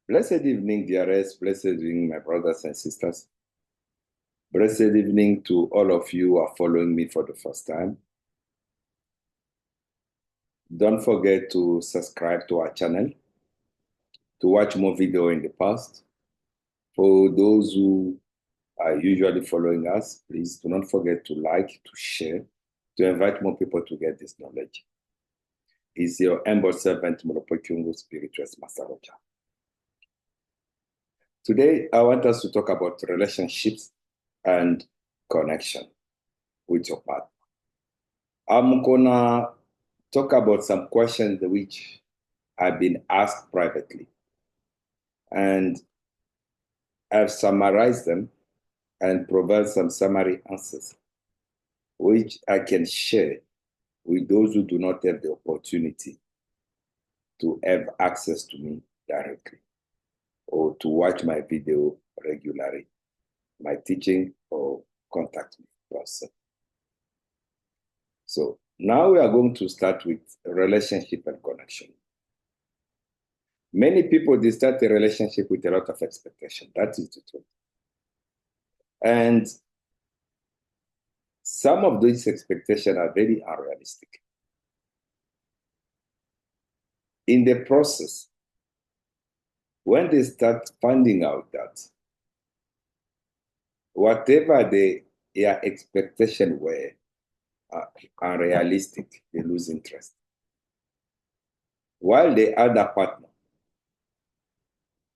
Blessed evening, dearest. Blessed evening, my brothers and sisters. Blessed evening to all of you who are following me for the first time. Don't forget to subscribe to our channel, to watch more video in the past. For those who are usually following us, please do not forget to like, to share, to invite more people to get this knowledge. It's your humble servant, Molopokyungu Spirituous Master Roger. Today, I want us to talk about relationships and connection with your partner. I'm gonna talk about some questions which have been asked privately. And I've summarized them and provide some summary answers, which I can share with those who do not have the opportunity to have access to me directly or to watch my video regularly, my teaching, or contact me person. So now we are going to start with relationship and connection. Many people, they start a relationship with a lot of expectation. That is the truth. And some of these expectations are very unrealistic. In the process, when they start finding out that whatever their expectations were are unrealistic, they lose interest. While the other partner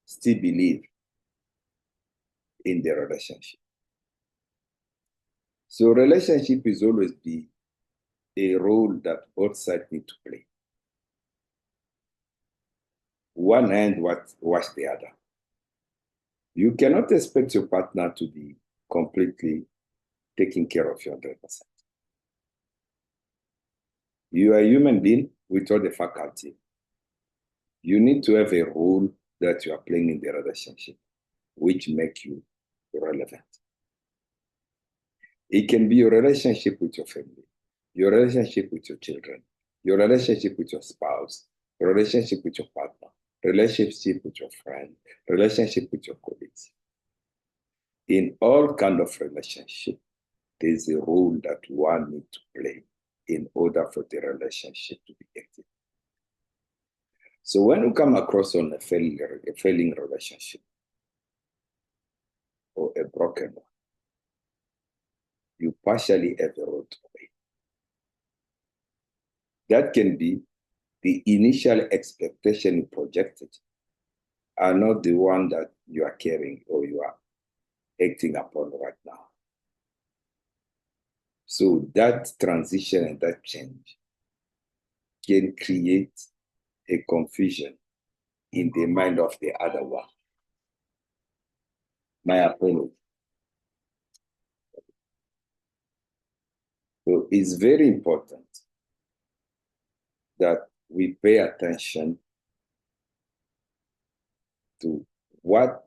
still believe in the relationship. So relationship is always be a role that both sides need to play. One hand watch the other. You cannot expect your partner to be completely taking care of you 100%. You are a human being with all the faculty. You need to have a role that you are playing in the relationship, which make you relevant. It can be your relationship with your family, your relationship with your children, your relationship with your spouse, your relationship with your partner, relationship with your friend, relationship with your colleagues. In all kind of relationship, there's a role that one needs to play in order for the relationship to be active. So when you come across on a failing relationship or a broken one, you partially have a role to play. That can be the initial expectation you projected are not the one that you are carrying or you are acting upon right now. So that transition and that change can create a confusion in the mind of the other one. My apology. So it's very important that we pay attention to what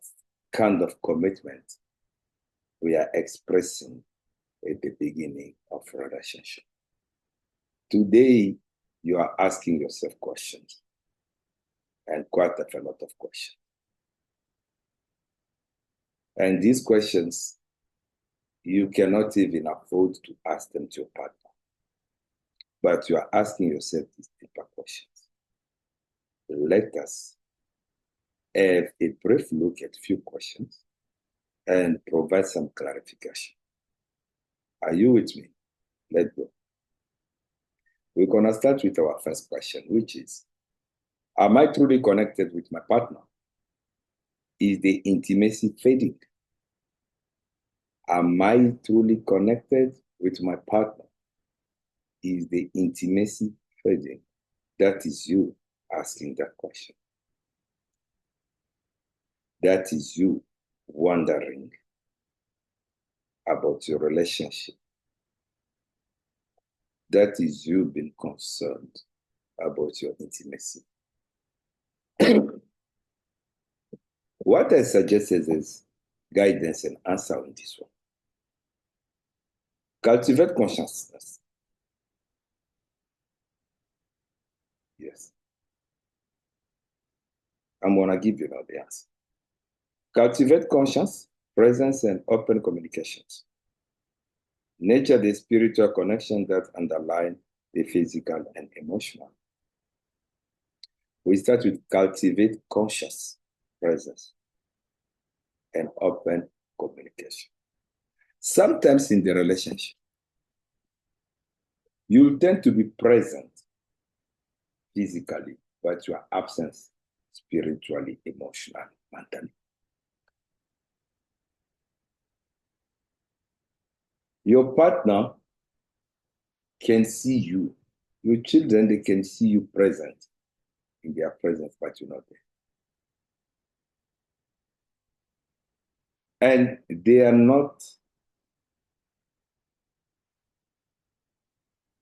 kind of commitment we are expressing at the beginning of a relationship. Today, you are asking yourself questions, and quite a lot of questions. And these questions, you cannot even afford to ask them to your partner. But you are asking yourself these deeper questions. Let us have a brief look at a few questions and provide some clarification. Are you with me? Let's go. We're going to start with our first question, which is, am I truly connected with my partner? Is the intimacy fading? Am I truly connected with my partner? Is the intimacy fading? That is you asking that question. That is you wondering about your relationship. That is you being concerned about your intimacy. What I suggest is guidance and answer on this one. Cultivate consciousness. Yes. I'm going to give you now the answer. Cultivate conscience, presence, and open communications. Nurture the spiritual connection that underline the physical and emotional. We start with cultivate conscious presence and open communication. Sometimes in the relationship, you tend to be present physically, but you are absent spiritually, emotionally, mentally. Your partner can see you. Your children, they can see you present in their presence, but you're not there. And they are not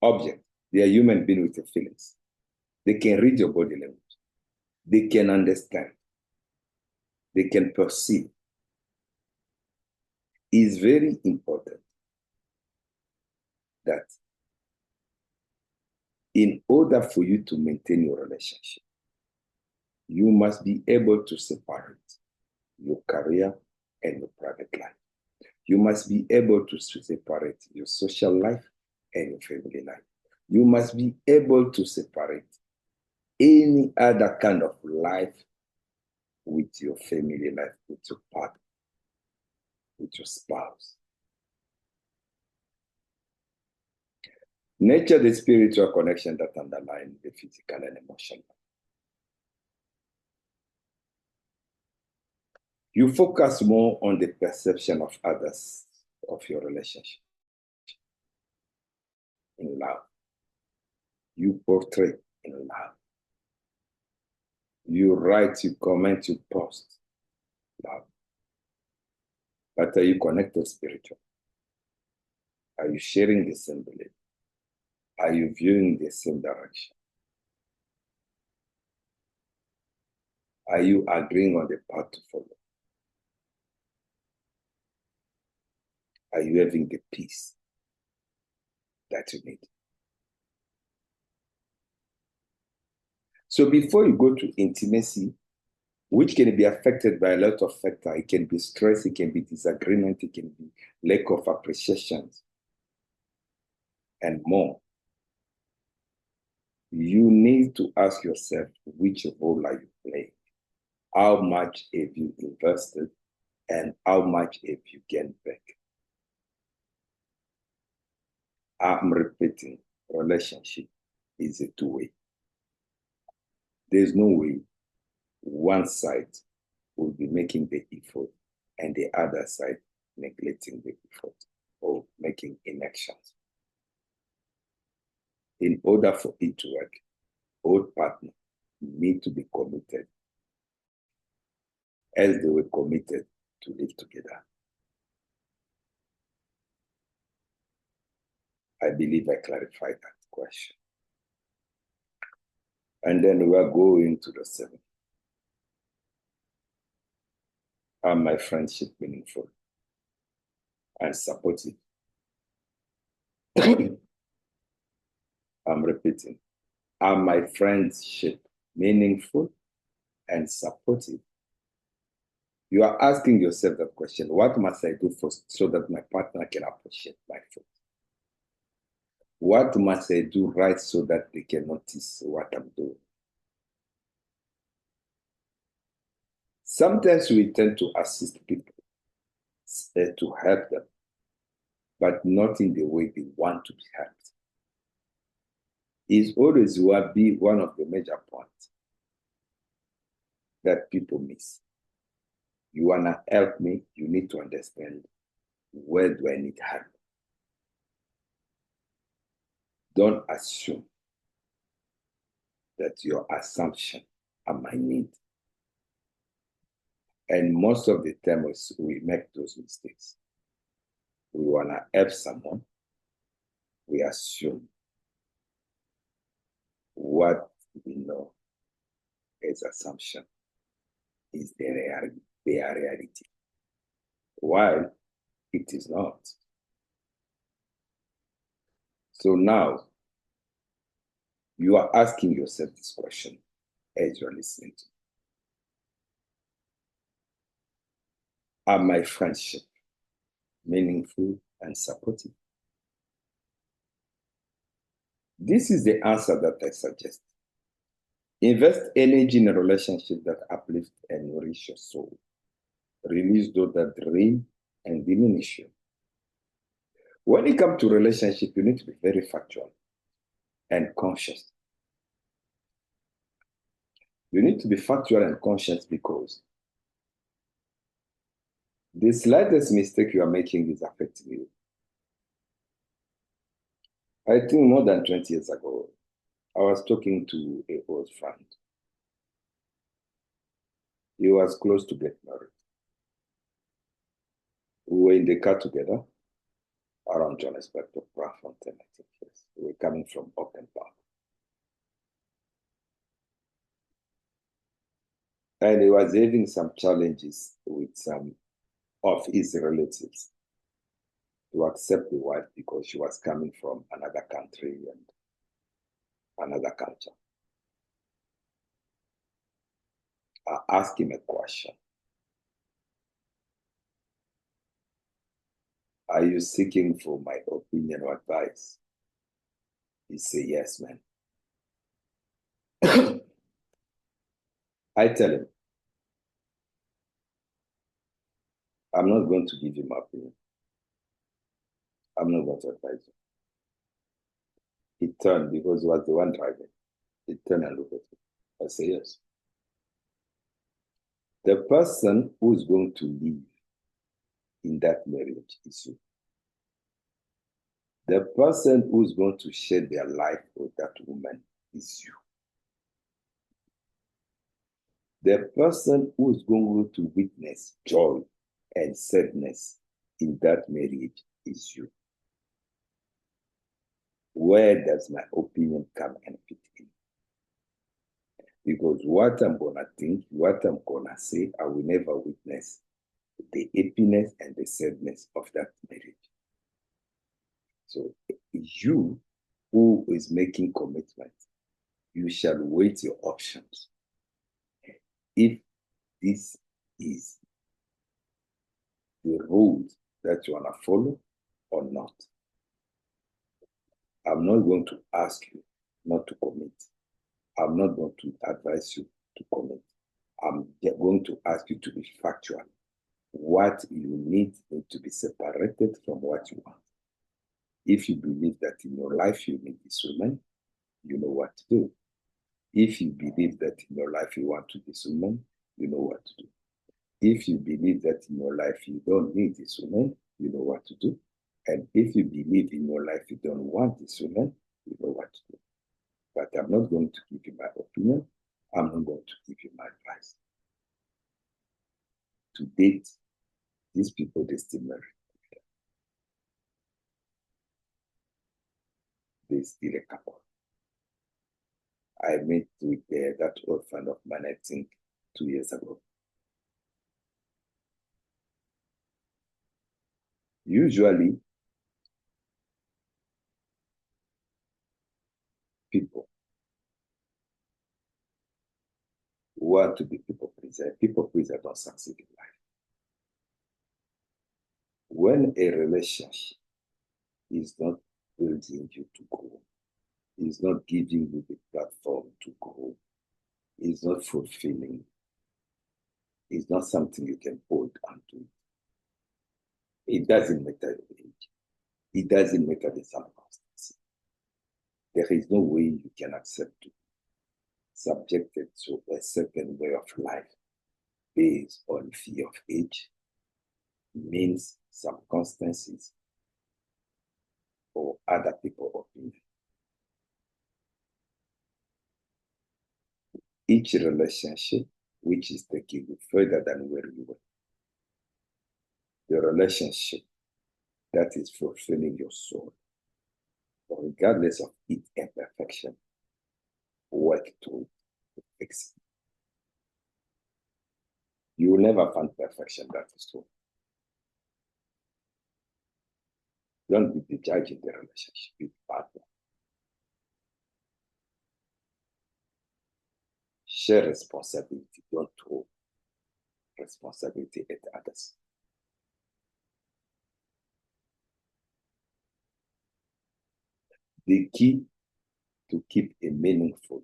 objects. They are human beings with feelings. They can read your body language. They can understand. They can perceive. It's very important that in order for you to maintain your relationship, you must be able to separate your career and your private life. You must be able to separate your social life and your family life. You must be able to separate any other kind of life with your family life, with your partner, with your spouse. Nurture the spiritual connection that underlines the physical and emotional. You focus more on the perception of others of your relationship in love. You portray in love. You write, you comment, you post love. But are you connected spiritually? Are you sharing the same belief? Are you viewing the same direction? Are you agreeing on the path to follow? Are you having the peace that you need? So before you go to intimacy, which can be affected by a lot of factors, it can be stress, it can be disagreement, it can be lack of appreciation, and more. You need to ask yourself, which role are you playing? How much have you invested and how much have you gained back? I'm repeating, relationship is a two-way. There's no way one side will be making the effort and the other side neglecting the effort or making inactions. In order for it to work, both partners need to be committed as they were committed to live together. I believe I clarified that question. And then we are going to the seventh. Are my friendship meaningful and supportive? I'm repeating. Are my friendship meaningful and supportive? You are asking yourself that question. What must I do first so that my partner can appreciate my effort? What must I do right so that they can notice what I'm doing? Sometimes we tend to assist people, to help them, but not in the way they want to be helped. It always will be one of the major points that people miss. You want to help me, you need to understand where do I need help. Don't assume that your assumption are my need. And most of the times we make those mistakes. We want to help someone, we assume what we know as assumption is the reality, while it is not. So now, you are asking yourself this question as you are listening to me. Are my friendship meaningful and supportive? This is the answer that I suggest. Invest energy in a relationship that uplifts and nourish your soul. Release those that drain and diminish you. When it comes to relationship, you need to be very factual and conscious. You need to be factual and conscious because the slightest mistake you are making is affecting you. I think more than 20 years ago, I was talking to an old friend. He was close to get married. We were in the car together around Johannesburg to Braamfontein, I think. Yes. We were coming from Auckland Park. And he was having some challenges with some of his relatives to accept the wife because she was coming from another country and another culture. I asked him a question. Are you seeking for my opinion or advice? He said, yes, man. I tell him, I'm not going to give you my opinion. I'm not going to advise you. He turned because he was the one driving. He turned and looked at me. I said, yes. The person who's going to live in that marriage is you. The person who's going to share their life with that woman is you. The person who's going to witness joy and sadness in that marriage is you. Where does my opinion come and fit in? Because what I'm going to think, what I'm going to say, I will never witness the happiness and the sadness of that marriage. So you who is making commitment, you shall weigh your options. If this is the road that you want to follow or not. I'm not going to ask you not to commit. I'm not going to advise you to commit. I'm going to ask you to be factual. What you need to be separated from what you want. If you believe that in your life you need this woman, you know what to do. If you believe that in your life you want this woman, you know what to do. If you believe that in your life you don't need this woman, you know what to do. And if you believe in your life you don't want this woman, you know what to do. But I'm not going to give you my opinion. I'm not going to give you my advice. To date, these people, they still married. They still a couple. I met with that old friend of mine, I think, 2 years ago. Usually, people who want to be people pleaser don't succeed in life. When a relationship is not building you to grow, is not giving you the platform to grow, is not fulfilling, is not something you can hold onto. It doesn't matter your age. It doesn't matter the circumstances. There is no way you can accept to be subjected to a certain way of life based on fear of age, means, circumstances, or other people's opinion. Each relationship which is taking you further than where you were, the relationship that is fulfilling your soul, regardless of its imperfection, work to fix it. You will never find perfection, that is true. Don't be the judge in the relationship with partner. Share responsibility, don't throw responsibility at others. The key to keep a meaningful,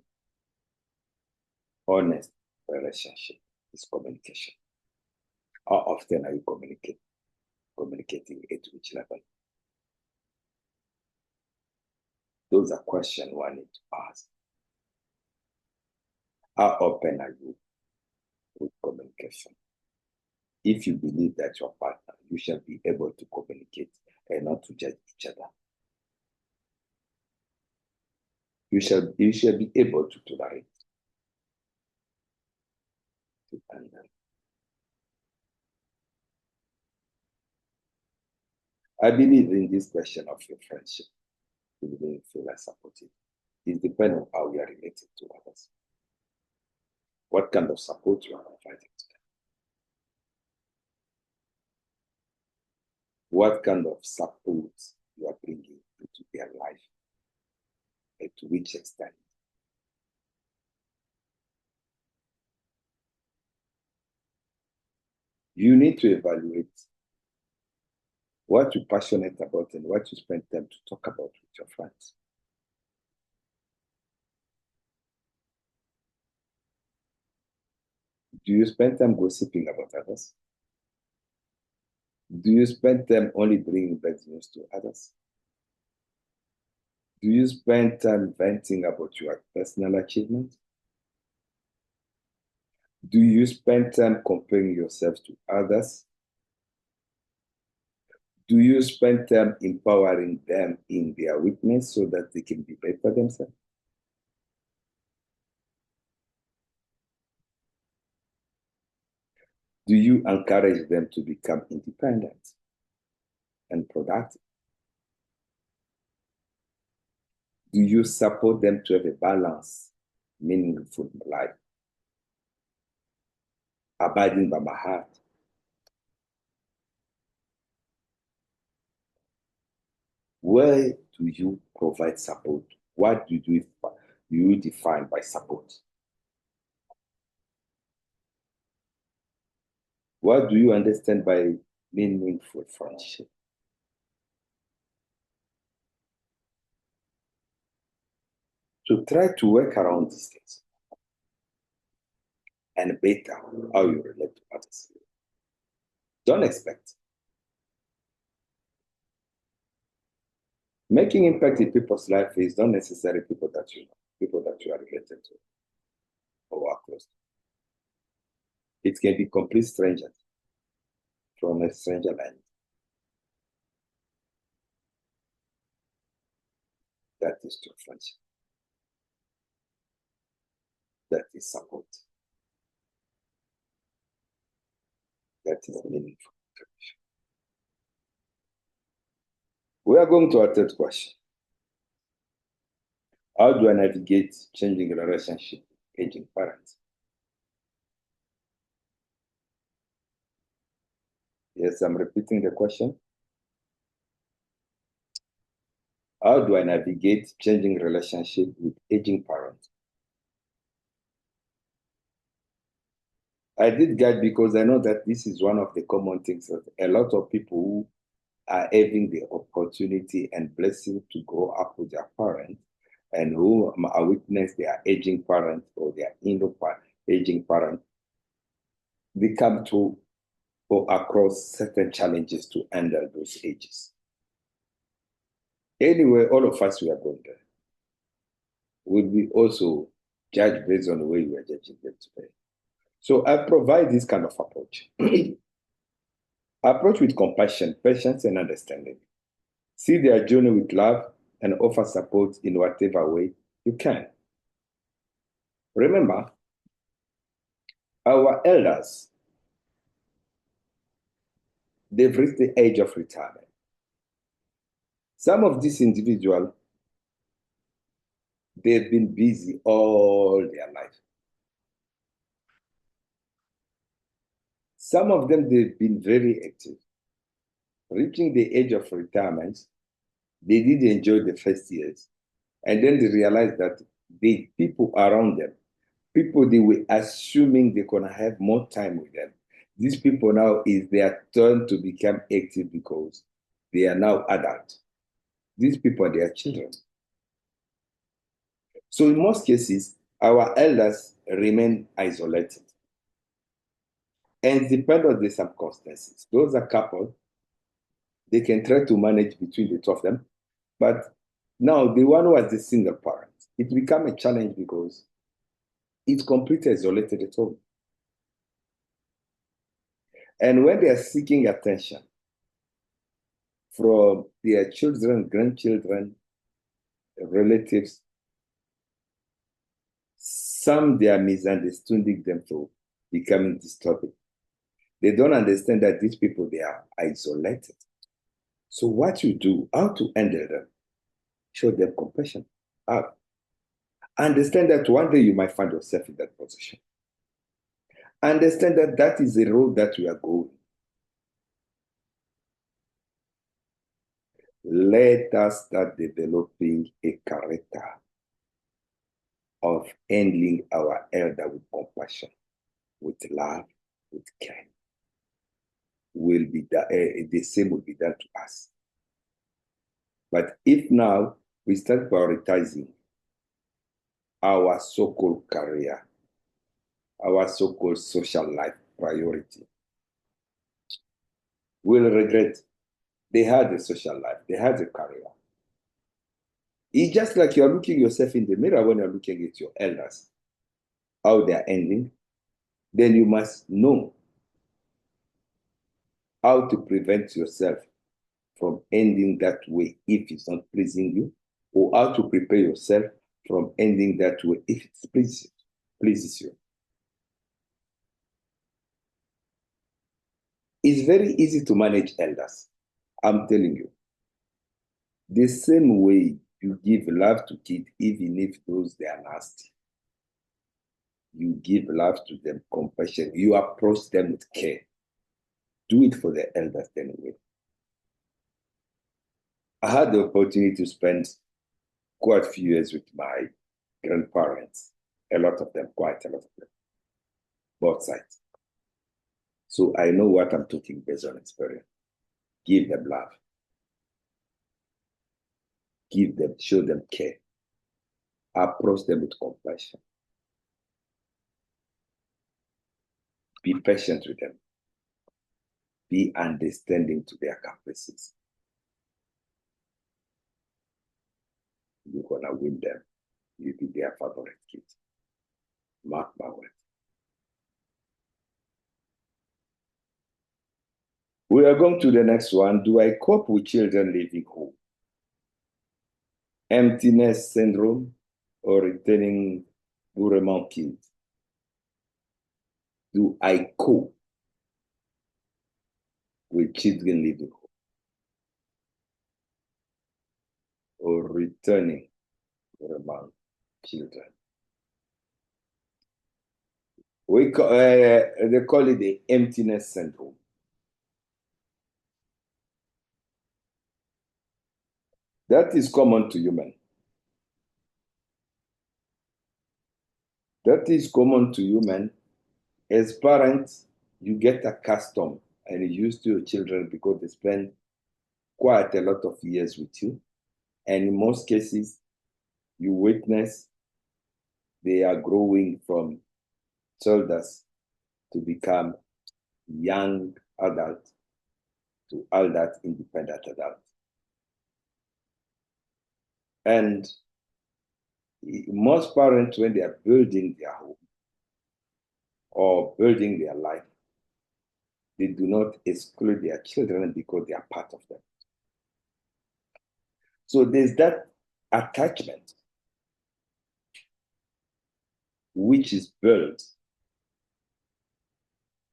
honest relationship is communication. How often are you communicating at which level? Those are questions one needs to ask. How open are you with communication? If you believe that your partner, you shall be able to communicate and not to judge each other. You shall be able to tolerate. And I believe in this question of your friendship. You will feel like supported. It depends on how you are related to others. What kind of support you are providing to them? What kind of support you are bringing into their life? And to which extent? You need to evaluate what you're passionate about and what you spend time to talk about with your friends. Do you spend time gossiping about others? Do you spend time only bringing bad news to others? Do you spend time venting about your personal achievements? Do you spend time comparing yourself to others? Do you spend time empowering them in their weakness so that they can be better themselves? Do you encourage them to become independent and productive? Do you support them to have a balanced, meaningful life? Abiding by Maa't. Where do you provide support? What do you define by support? What do you understand by meaningful friendship? So try to work around these things and better how you relate to others. Don't expect. Making impact in people's life is not necessarily people that you know, people that you are related to or are close to. It can be complete strangers from a stranger land. That is true friendship. That is support. That is meaningful contribution. We are going to our third question. How do I navigate changing relationship with aging parents? Yes, I'm repeating the question. How do I navigate changing relationship with aging parents? I did that because I know that this is one of the common things that a lot of people who are having the opportunity and blessing to grow up with their parents and who are witness their aging parents or their aging parents, they come to or across certain challenges to handle those ages. Anyway, all of us we are going there. Will be also judged based on the way we are judging them today. So I provide this kind of approach. Approach with compassion, patience, and understanding. See their journey with love and offer support in whatever way you can. Remember, our elders, they've reached the age of retirement. Some of these individuals, they've been busy all their life. Some of them, they've been very active. Reaching the age of retirement, they did enjoy the first years. And then they realized that the people around them, people they were assuming they're going to have more time with them. These people now is their turn to become active because they are now adult. These people are their children. So in most cases, our elders remain isolated. And depending on the circumstances, those are coupled, they can try to manage between the two of them. But now the one who has the single parent, it becomes a challenge because it's completely isolated at home. And when they are seeking attention from their children, grandchildren, relatives, some they are misunderstanding them to becoming disturbing. They don't understand that these people, they are isolated. So what you do, how to handle them, show them compassion. Understand that one day you might find yourself in that position. Understand that that is the road that we are going. Let us start developing a character of handling our elder with compassion, with love, with care. The same will be done to us. But if now we start prioritizing our so-called career, our so-called social life priority, we'll regret. They had a social life, they had a career. It's just like you're looking yourself in the mirror when you're looking at your elders, how they're ending. Then you must know how to prevent yourself from ending that way if it's not pleasing you, or how to prepare yourself from ending that way if it pleases you. It's very easy to manage elders. I'm telling you. The same way you give love to kids, even if those they are nasty. You give love to them, compassion. You approach them with care. Do it for the elders anyway. I had the opportunity to spend quite a few years with my grandparents. A lot of them, quite a lot of them. Both sides. So I know what I'm talking based on experience. Give them love. Give them, show them care. Approach them with compassion. Be patient with them. Be understanding to their capacities. You're gonna win them. You'll be their favorite kid. Mark my words. We are going to the next one. Do I cope with children leaving home? Emptiness syndrome or returning boomerang kids? Do I cope with children leaving home or returning boomerang children? They call it the emptiness syndrome. That is common to human. That is common to human. As parents, you get accustomed and used to your children because they spend quite a lot of years with you. And in most cases, you witness they are growing from children to become young adult to adult independent adult. And most parents, when they are building their home or building their life, they do not exclude their children because they are part of them. So there's that attachment which is built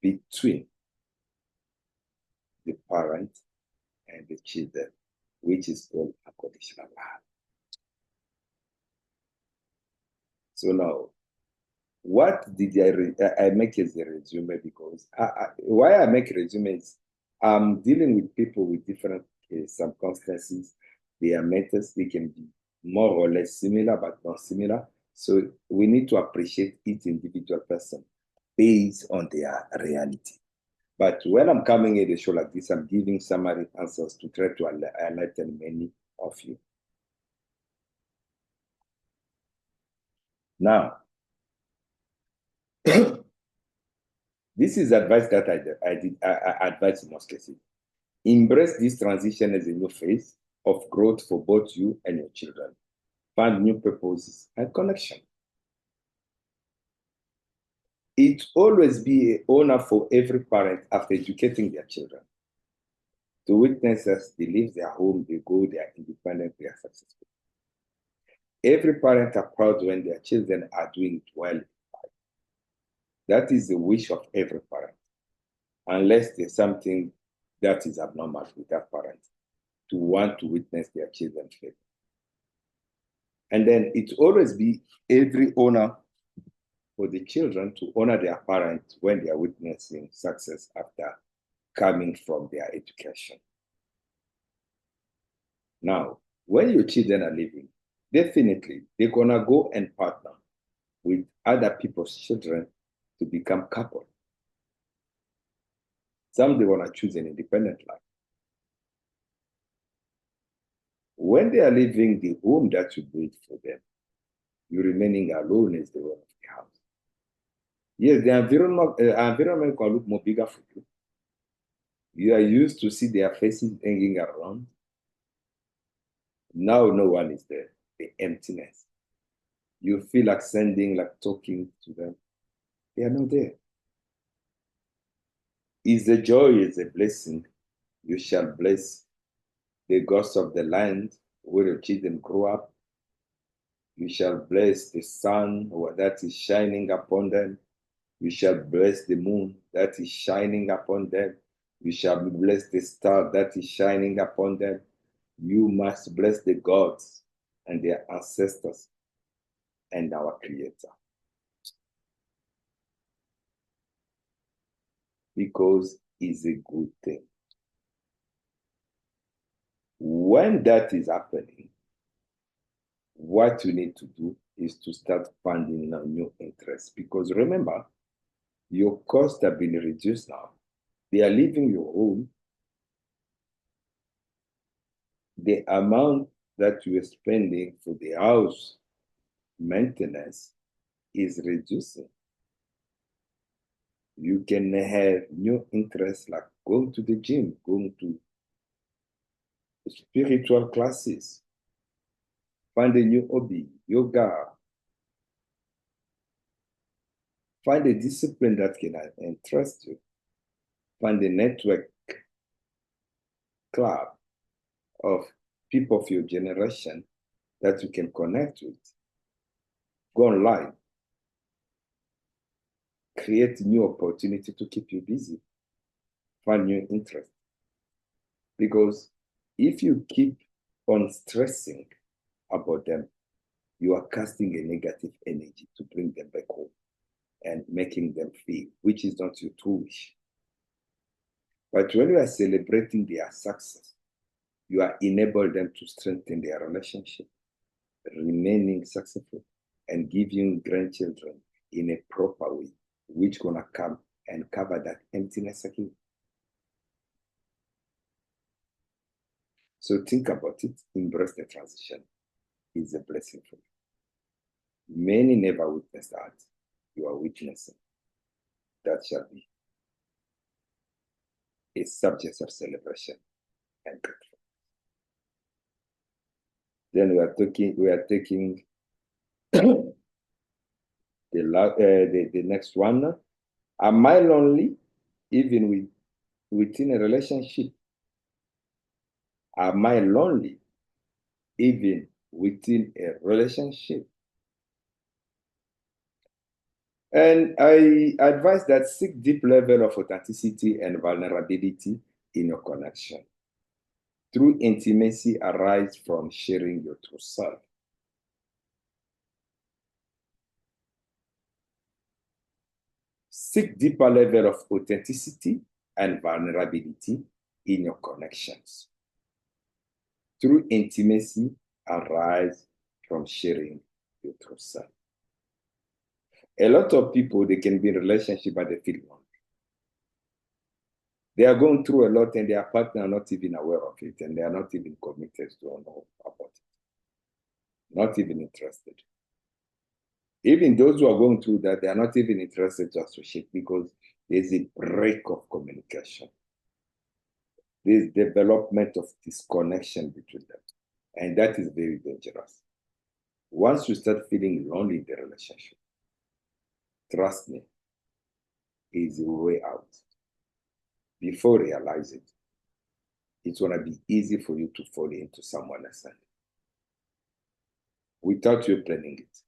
between the parent and the children, which is called unconditional love. So now, what did I make as a resume? Because why I make resumes, I'm dealing with people with different circumstances. Their methods, they can be more or less similar, but not similar. So we need to appreciate each individual person based on their reality. But when I'm coming at a show like this, I'm giving summary answers to try to enlighten many of you. Now, this is advice that I advise in most cases. Embrace this transition as a new phase of growth for both you and your children. Find new purposes and connection. It always be an honor for every parent after educating their children to witness as they leave their home, they go, they are independent, they are successful. Every parent are proud when their children are doing well. That is the wish of every parent, unless there's something that is abnormal with that parent, to want to witness their children fail. And then it always be every honor for the children to honor their parents when they are witnessing success after coming from their education. Now, when your children are living, definitely they're gonna go and partner with other people's children to become couple. Some they wanna choose an independent life. When they are leaving the home that you built for them, you're remaining alone as the owner of the house. Yes, the environment can look more bigger for you. You are used to see their faces hanging around. Now no one is there. The emptiness. You feel like sending, like talking to them. They are not there. Is the joy, is a blessing. You shall bless the gods of the land where your children grow up. You shall bless the sun that is shining upon them. You shall bless the moon that is shining upon them. You shall bless the star that is shining upon them. You must bless the gods and their ancestors and our Creator. Because it's a good thing. When that is happening, what you need to do is to start finding new interests. Because remember, your costs have been reduced now. They are leaving your home. The amount that you are spending for the house maintenance is reducing. You can have new interests like going to the gym, going to spiritual classes, find a new hobby, yoga, find a discipline that can interest you, find a network club of people of your generation that you can connect with. Go online, create new opportunity to keep you busy, find new interest. Because if you keep on stressing about them, you are casting a negative energy to bring them back home and making them feel, which is not your true wish. But when you are celebrating their success, you are enable them to strengthen their relationship, remaining successful, and giving grandchildren in a proper way, which gonna come and cover that emptiness again. So think about it, embrace the transition. It's a blessing for you. Many never witnessed that. You are witnessing. That shall be a subject of celebration and grateful. Then we are taking the next one. Am I lonely even within a relationship? Am I lonely even within a relationship? And I advise that seek deep level of authenticity and vulnerability in your connection. True intimacy arises from sharing your true self. Seek deeper level of authenticity and vulnerability in your connections. True intimacy arises from sharing your true self. A lot of people, they can be in a relationship, but they feel lonely. They are going through a lot and their partner are not even aware of it and they are not even committed to know about it. Not even interested. Even those who are going through that, they are not even interested to associate because there's a break of communication. There's development of disconnection between them. And that is very dangerous. Once you start feeling lonely in the relationship, trust me, is a way out. Before you realize it, it's going to be easy for you to fall into someone else without you planning it.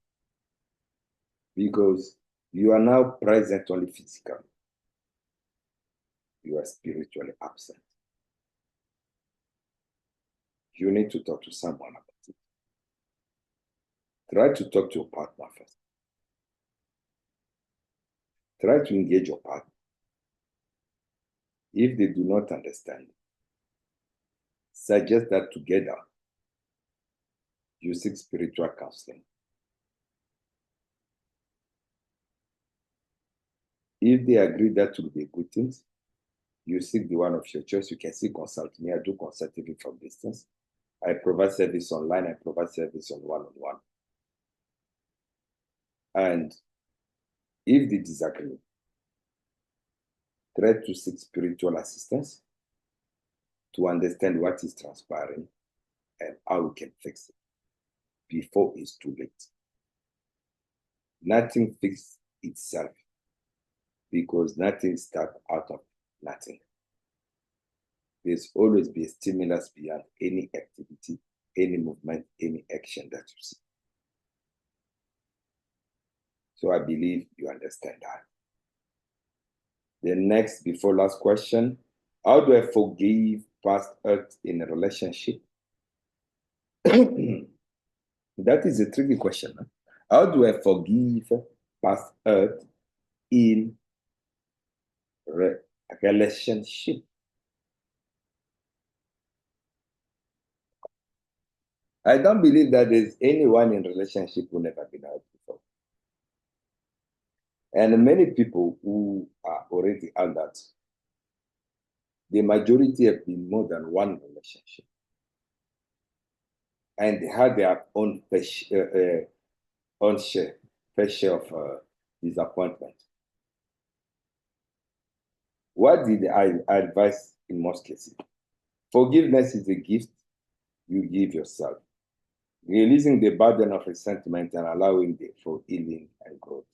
Because you are now present only physically. You are spiritually absent. You need to talk to someone about it. Try to talk to your partner first. Try to engage your partner. If they do not understand, suggest that together you seek spiritual counseling. If they agree that will be good things, you seek the one of your choice. You can still consult me. I do consulting from distance. I provide service online. I provide service on one-on-one. And if they disagree, try to seek spiritual assistance to understand what is transpiring and how we can fix it before it's too late. Nothing fixes itself because nothing starts out of nothing. There's always be a stimulus beyond any activity, any movement, any action that you see. So I believe you understand that. The next, before last question, how do I forgive past hurt in a relationship? That is a tricky question. Huh? How do I forgive past hurt in relationship? I don't believe that there's anyone in relationship who never been hurt before. And many people who are already adults, the majority have been more than one relationship. And they had their own fair share of disappointment. What did I advise in most cases? Forgiveness is a gift you give yourself, releasing the burden of resentment and allowing for healing and growth.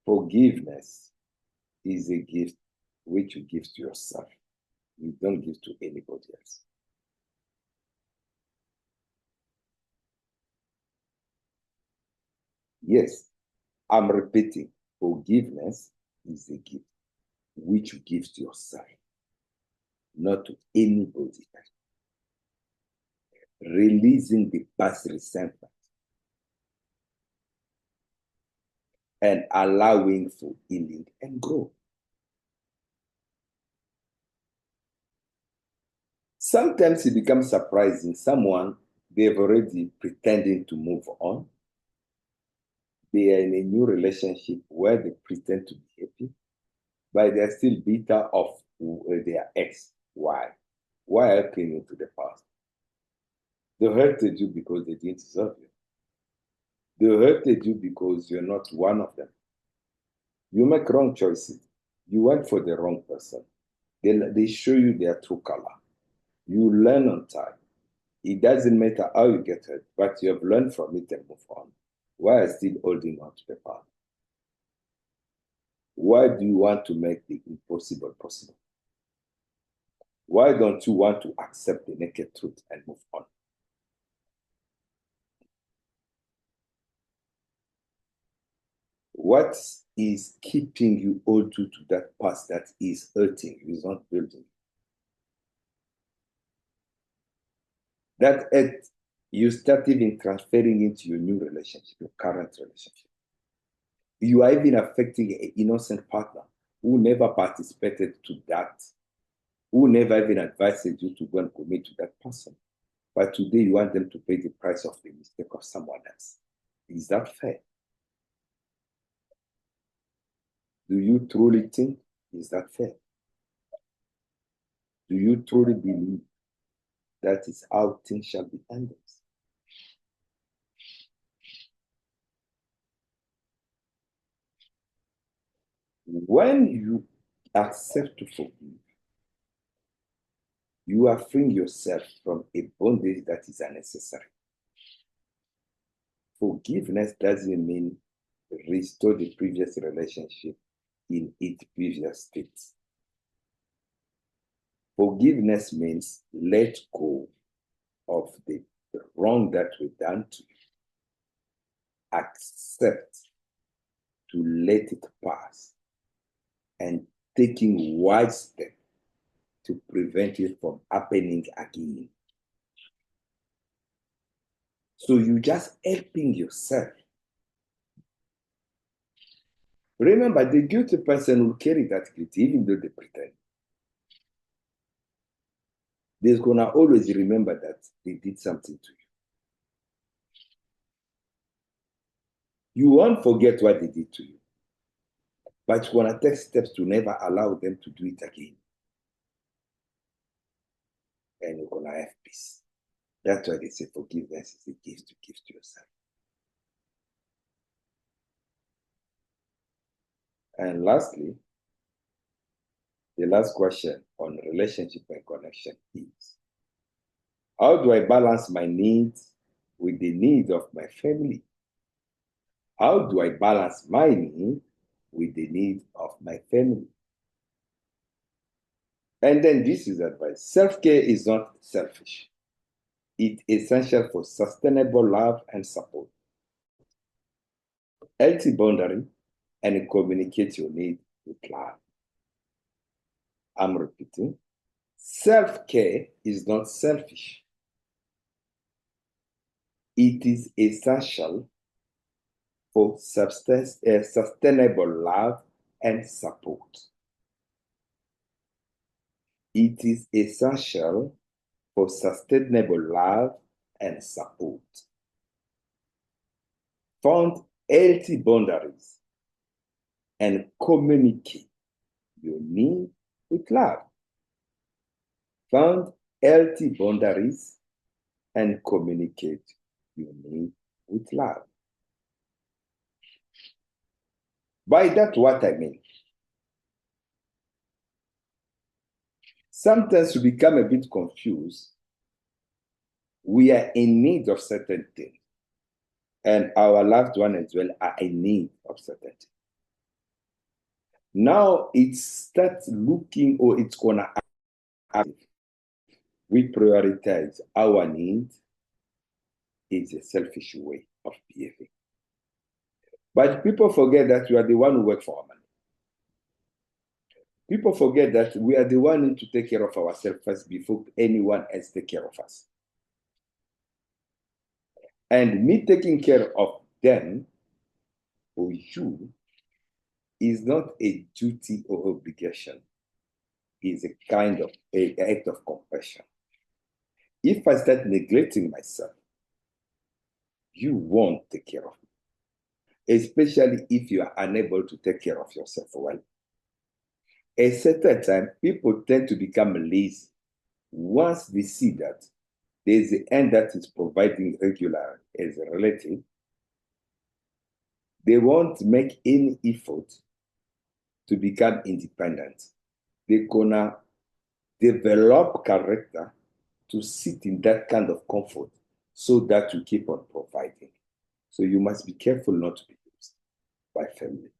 Forgiveness is a gift which you give to yourself. You don't give to anybody else. Yes, I'm repeating, forgiveness is a gift which you give to yourself, not to anybody else. Releasing the past resentment and allowing for healing and growth. Sometimes it becomes surprising. Someone, they've already pretending to move on. They are in a new relationship where they pretend to be happy, but they're still bitter of their ex. Why? Why are you clinging to the past? They hurted you because they didn't deserve you. They hurted you because you're not one of them. You make wrong choices. You went for the wrong person. They show you their true color. You learn on time. It doesn't matter how you get hurt, but you have learned from it and move on. Why are you still holding on to the past? Why do you want to make the impossible possible? Why don't you want to accept the naked truth and move on? What is keeping you hold to that past that is hurting you, is not building? That hurt, you start even transferring into your new relationship, your current relationship. You are even affecting an innocent partner who never participated to that, who never even advised you to go and commit to that person. But today you want them to pay the price of the mistake of someone else. Is that fair? Do you truly think, is that fair? Do you truly believe that is how things shall be handled? When you accept to forgive, you are freeing yourself from a bondage that is unnecessary. Forgiveness doesn't mean restore the previous relationship in its previous state. Forgiveness means let go of the wrong that was done to you. Accept to let it pass and taking wise steps to prevent it from happening again. So you just helping yourself. Remember, the guilty person will carry that guilt even though they pretend. They're gonna always remember that they did something to you. You won't forget what they did to you, but you're gonna take steps to never allow them to do it again. And you're gonna have peace. That's why they say forgiveness is a gift to give to yourself. And lastly, the last question on relationship and connection is, how do I balance my needs with the needs of my family? How do I balance my need with the need of my family? And then this is advice. Self-care is not selfish. It's essential for sustainable love and support. Healthy boundary and communicate your need with love. I'm repeating. Self-care is not selfish. It is essential for sustainable love and support. It is essential for sustainable love and support. Find healthy boundaries and communicate your need with love. Find healthy boundaries and communicate your need with love. By that, what I mean, sometimes we become a bit confused. We are in need of certain things, and our loved one as well are in need of certain things. Now it starts looking, or it's gonna we prioritize our needs is a selfish way of behaving. But people forget that we are the one who work for our money. People forget that we are the one who need to take care of ourselves first before anyone else take care of us. And me taking care of them or you is not a duty or obligation. It's a kind of an act of compassion. If I start neglecting myself, you won't take care of me, especially if you are unable to take care of yourself well. At a certain time, people tend to become lazy once they see that there's an end that is providing regular as a relative. They won't make any effort to become independent. They're gonna develop character to sit in that kind of comfort so that you keep on providing. So you must be careful not to be used by family.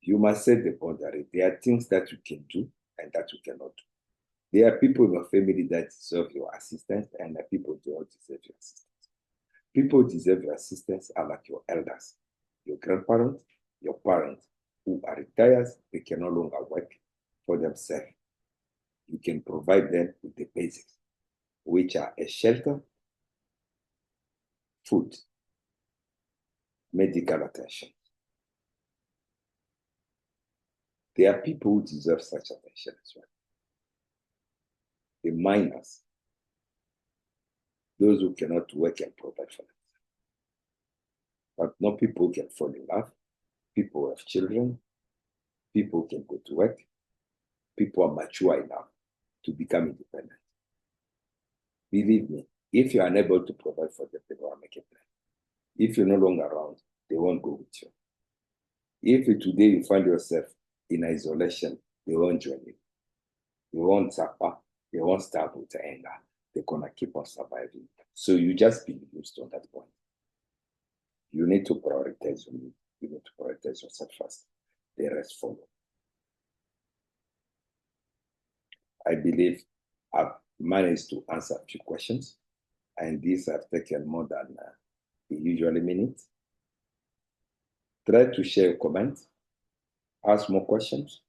You must set the boundary. There are things that you can do and that you cannot do. There are people in your family that deserve your assistance, and there are people who don't deserve your assistance. People who deserve your assistance are like your elders, your grandparents, your parents who are retired, they can no longer work for themselves. You can provide them with the basics, which are a shelter, food, medical attention. There are people who deserve such attention as well. The minors, those who cannot work and provide for themselves. But not people who can fall in love, people who have children, people who can go to work, people are mature enough to become independent. Believe me, if you're unable to provide for them, they will make a plan. If you're no longer around, they won't go with you. If today you find yourself in isolation, they won't join you. You won't suffer. They won't start with anger. They're going to keep on surviving. So you just be used on that point. You need to prioritize your need. You need to prioritize yourself first. The rest follow. I believe I've managed to answer a few questions, and these have taken more than the usual minute. Try to share your comments, ask more questions,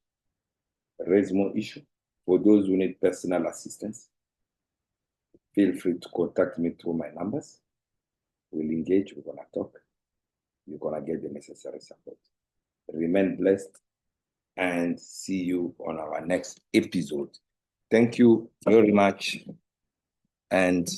raise more issues. For those who need personal assistance, feel free to contact me through my numbers. We'll engage, we're gonna talk. You're gonna get the necessary support. Remain blessed and see you on our next episode. Thank you very much and